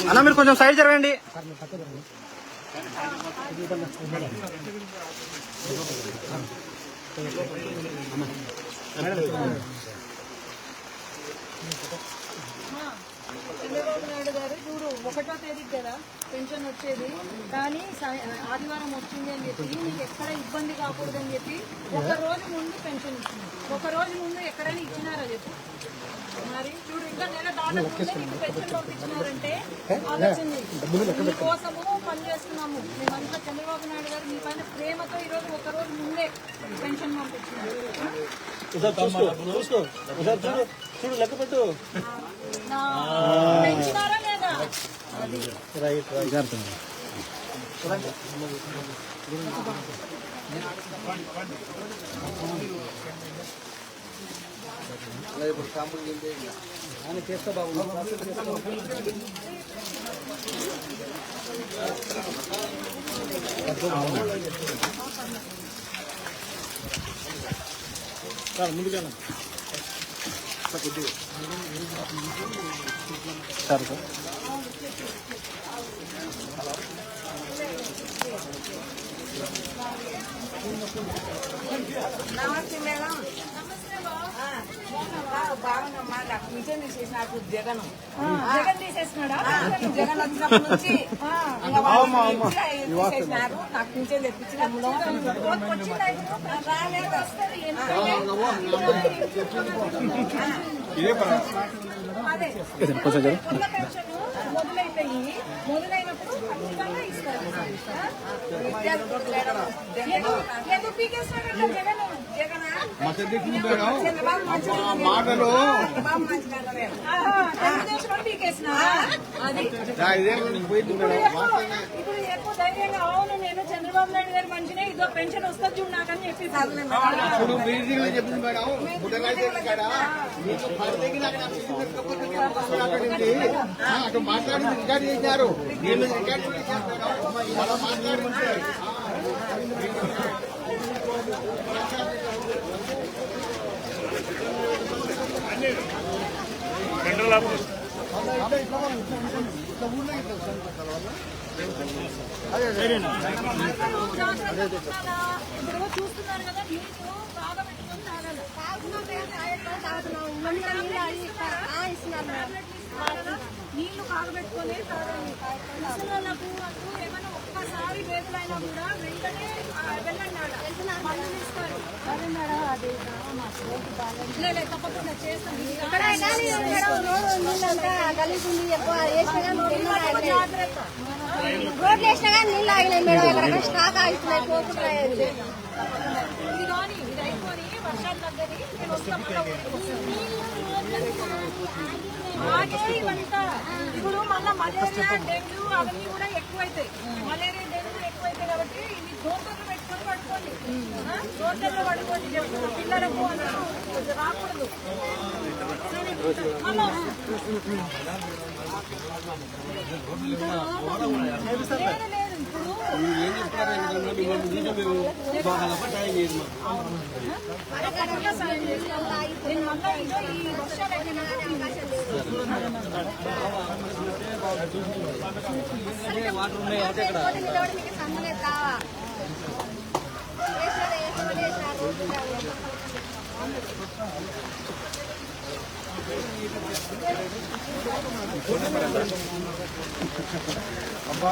అన్న మీరు కొంచెం సైడ్ జరగండి. చంద్రబాబు నాయుడు గారు చూడు 1వ తేదీకి కదా పెన్షన్ వచ్చేది, కానీ ఆదివారం వచ్చింది అని చెప్పి మీకు ఎక్కడ ఇబ్బంది కాకూడదని చెప్పి 1 రోజు ముందు పెన్షన్ ఇచ్చింది. 1 రోజు ముందు ఎక్కడైనా ఇచ్చినారా చెప్పు? మరి చూడు ఇంకా నెల దాటకుండా మీకు పెన్షన్ పంపించినారంటే ఆలోచింది. మీకోసము పనిచేస్తున్నాము మేమంతా. చంద్రబాబు నాయుడు గారు మీ పైన ప్రేమతో ఈరోజు 1 రోజు ముందే పెన్షన్ పంపించినారు. పెంచినారా లేదా? అది చేస్తా బాబు. ముందుగా సార్ నమస్తే మేడం. బాగుందమ్మా. నాకు పింఛన్ తీసేసి నాకు జగన్ తీసేసినాడా? జగన్ వచ్చినప్పటి నుంచి తీసేసినారు. నాకు పింఛన్ తెప్పించినప్పుడు మొదలైనప్పుడు ఖచ్చితంగా ఇస్తారు. ఎందుకు పీకేస్తాడంటే జగన్ మాటలు తెలుగుదేశం పీకేసిన అది ఇప్పుడు ఎక్కువ ధైర్యంగా అవును నేను చంద్రబాబు నాయుడు గారి మనిషినే ఇదో పెన్షన్ వస్తుంది చూడు నాకని చెప్పి మాట్లాడి రికార్డు చేశారు. మాట్లాడి ఇప్పుడు చూస్తున్నారు కదా, నీళ్లు బాగా పెట్టుకొని తాగాలి. నీళ్లు కాగబెట్టుకొని తాగాలి. ముసలోళ్ళకు ఏమైనా ఒక్కసారి వేదులైనా కూడా వెంటనే వెళ్ళండి, మందులు ఇస్తారు. లేదు తప్పకుండా చేస్తాను. జాగ్రత్త. రోడ్లు వేసినా కానీ నీళ్ళు ఆగినాయి మేడం. ఎక్కడ స్టాక్ ఆగిస్తున్నాయి పోతున్నాయి. ఇది కానీ ఇది అయిపోయి వర్షాలు తగ్గని నేను వస్తామన్నా ఆగే ఇవంతా. ఇప్పుడు మళ్ళీ మలేరియా డెంగ్యూ అవన్నీ కూడా ఎక్కువైతాయి. మలేరియా డెంగ్యూ ఎక్కువైతాయి కాబట్టి ఇది దోతలు పెట్టుకొని పడుకోండి. దోతల్లో పడుకోండి చెప్తున్నా పిల్లలకు అందరూ రాకూడదు. వాటర్ ఉన్నాయి అంటే ఇక్కడ అబ్బా